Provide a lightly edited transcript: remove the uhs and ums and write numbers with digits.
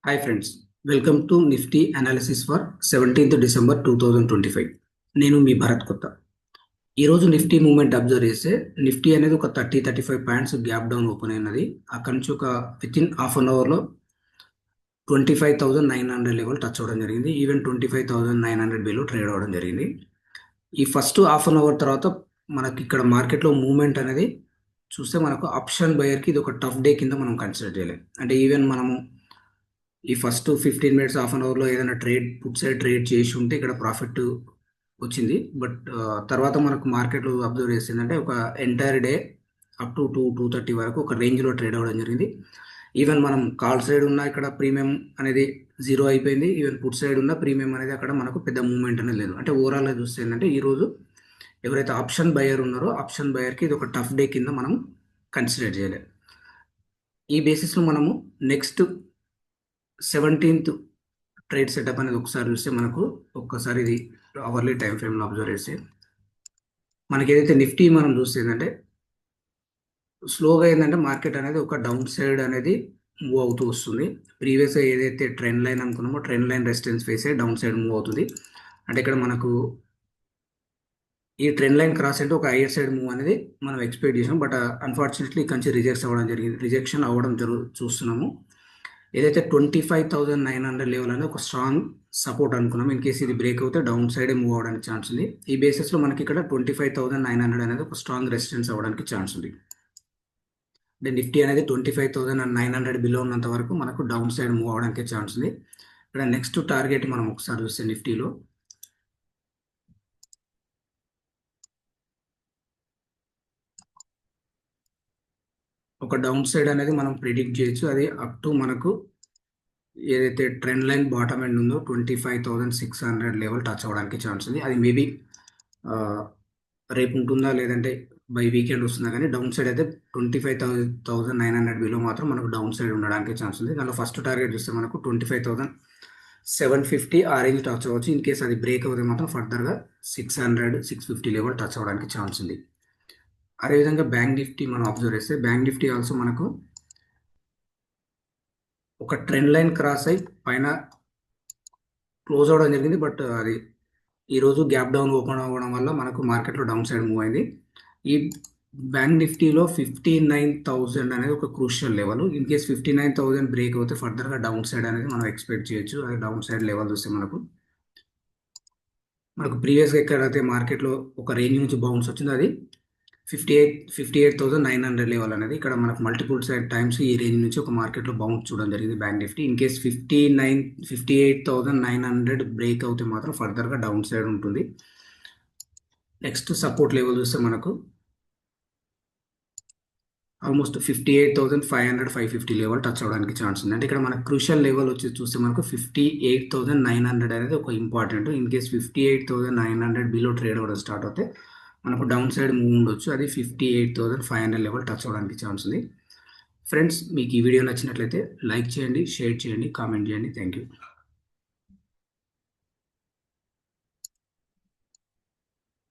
Hi friends, welcome to Nifty analysis for 17th December 2025. నేను మీ భరత్ కొత్త. ఈరోజు నిఫ్టీ మూమెంట్ అబ్జర్వ్ చేస్తే నిఫ్టీ అనేది ఒక 35 పాయింట్స్ గ్యాప్ డౌన్ ఓపెన్ అయినది. అక్కడి నుంచి ఒక విత్ ఇన్ హాఫ్ అన్ అవర్లో 25,900 లెవెల్ టచ్ అవ్వడం జరిగింది. ఈవెన్ 25,900 బిలో ట్రేడ్ అవ్వడం జరిగింది. ఈ ఫస్ట్ హాఫ్ అన్ అవర్ తర్వాత మనకి ఇక్కడ మార్కెట్లో మూమెంట్ అనేది చూస్తే మనకు ఆప్షన్ బయర్కి ఇది ఒక టఫ్ డే కింద మనం కన్సిడర్ చేయలేం. అంటే ఈవెన్ మనము ఈ ఫస్ట్ 15 మినిట్స్ హాఫ్ అన్ అవర్లో ఏదైనా పుట్ సైడ్ ట్రేడ్ చేసి ఉంటే ఇక్కడ ప్రాఫిట్ వచ్చింది. బట్ తర్వాత మనకు మార్కెట్లో అబ్జర్వ్ చేసిందంటే ఒక ఎంటైర్ డే అప్ టు 2:30 వరకు ఒక రేంజ్లో ట్రేడ్ అవ్వడం జరిగింది. ఈవెన్ మనం కాల్ సైడ్ ఉన్న ఇక్కడ ప్రీమియం అనేది జీరో అయిపోయింది. ఈవెన్ పుట్ సైడ్ ఉన్న ప్రీమియం అనేది అక్కడ మనకు పెద్ద మూవ్మెంట్ అనేది లేదు. అంటే ఓవరాల్గా చూస్తే ఏంటంటే ఈరోజు ఎవరైతే ఆప్షన్ బయర్ ఉన్నారో ఆప్షన్ బయర్కి ఇది ఒక టఫ్ డే కింద మనం కన్సిడర్ చేయలేదు. ఈ బేసిస్లో మనము నెక్స్ట్ 17th ట్రేడ్ సెటప్ అనేది ఒకసారి చూస్తే మనకు ఒక్కసారి ఇది అవర్లీ టైం ఫ్రేమ్లో అబ్జర్వ్ చేస్తే మనకి ఏదైతే నిఫ్టీ మనం చూస్తే ఏంటంటే స్లోగా ఏంటంటే మార్కెట్ అనేది ఒక డౌన్ సైడ్ అనేది మూవ్ అవుతూ వస్తుంది. ప్రీవియస్గా ఏదైతే ట్రెండ్ లైన్ అనుకున్నామో ట్రెండ్ లైన్ రెసిస్టెన్స్ ఫేస్ అయ్యి డౌన్ సైడ్ మూవ్ అవుతుంది. అంటే ఇక్కడ మనకు ఈ ట్రెండ్ లైన్ క్రాస్ అంటే ఒక హైయర్ సైడ్ మూవ్ అనేది మనం ఎక్స్పెక్ట్ చేసాం. బట్ అన్ఫార్చునేట్లీ ఇక్కడ నుంచి రిజెక్షన్ అవ్వడం చూస్తున్నాము. ఏదైతే 25,900 లెవెల్ అనేది ఒక స్ట్రాంగ్ సపోర్ట్ అనుకున్నాం. ఇన్ కేసు ఇది బ్రేక్ అవుతే డౌన్ సైడే మూవ్ అవ్వడానికి ఛాన్స్ ఉంది. ఈ బేసిస్లో మనకి ఇక్కడ 25,900 అనేది ఒక స్ట్రాంగ్ రెసిస్టెన్స్ అవ్వడానికి ఛాన్స్ ఉంది. అంటే నిఫ్టీ అనేది 25,900 బిలో ఉన్నంత వరకు మనకు డౌన్ సైడ్ మూవ్ అవ్వడానికి ఛాన్స్ ఉంది. ఇక్కడ నెక్స్ట్ టార్గెట్ మనం ఒకసారి చూస్తే నిఫ్టీలో ఒక డౌన్ సైడ్ అనేది మనం ప్రిడిక్ట్ చేయొచ్చు. అది అప్ టు మనకు ఏదైతే ట్రెండ్ లైన్ బాటమ్ ఎండ్ ఉందో 25,600 లెవెల్ టచ్ అవ్వడానికి ఛాన్స్ ఉంది. అది మేబీ రేపు ఉంటుందా లేదంటే బై వీకెండ్ వస్తుందా, కానీ డౌన్ సైడ్ అయితే 25,900 బిలో మాత్రం మనకు డౌన్ సైడ్ ఉండడానికి ఛాన్స్ ఉంది. దానిలో ఫస్ట్ టార్గెట్ చూస్తే మనకు 25,750 ఆ రేంజ్ టచ్ అవ్వచ్చు. ఇన్ కేసు అది బ్రేక్ అవుతే మాత్రం ఫర్దర్గా 600-650 లెవెల్ టచ్ అవ్వడానికి ఛాన్స్ ఉంది. అదేవిధంగా బ్యాంక్ నిఫ్టీ మనం అబ్జర్వ్ చేస్తే బ్యాంక్ నిఫ్టీ ఆల్సో మనకు ఒక ట్రెండ్ లైన్ క్రాస్ అయి పైన క్లోజ్ అవ్వడం జరిగింది. బట్ అది ఈరోజు గ్యాప్ డౌన్ ఓపెన్ అవ్వడం వల్ల మనకు మార్కెట్లో డౌన్ సైడ్ మూవ్ అయింది. ఈ బ్యాంక్ నిఫ్టీలో 59,000 అనేది ఒక crucial level. In case 59,000 break అవుతే ఫర్దర్గా డౌన్ సైడ్ అనేది మనం ఎక్స్పెక్ట్ చేయొచ్చు. అది డౌన్ సైడ్ లెవెల్ చూస్తే మనకు ప్రీవియస్గా ఎక్కడైతే మార్కెట్లో ఒక రేంజ్ నుంచి బౌన్స్ వచ్చిందో అది 58,900 లెవెల్ అనేది ఇక్కడ మనకు మల్టిపుల్ సైడ్ టైమ్స్ ఈ రేంజ్ నుంచి ఒక మార్కెట్లో బౌన్స్ చూడడం జరిగింది bank Nifty. In case 58,900 break అవుతే మాత్రం ఫర్దర్గా డౌన్ సైడ్ ఉంటుంది. నెక్స్ట్ సపోర్ట్ లెవెల్ చూస్తే మనకు ఆల్మోస్ట్ 58,500-550 లెవెల్ టచ్ అవ్వడానికి ఛాన్స్ ఉంది. అంటే ఇక్కడ మనకు క్రూషియల్ లెవెల్ వచ్చి చూస్తే మనకు 58,900 అనేది ఒక important. In case 58,900 below trade అవ్వడం స్టార్ట్ అవుతే మనకు డౌన్ సైడ్ మూవ్ ఉండొచ్చు. అది 58,500 లెవెల్ టచ్ అవ్వడానికి ఛాన్స్ ఉంది. ఫ్రెండ్స్, మీకు ఈ వీడియో నచ్చినట్లయితే లైక్ చేయండి, షేర్ చేయండి, కామెంట్ చేయండి. Thank you.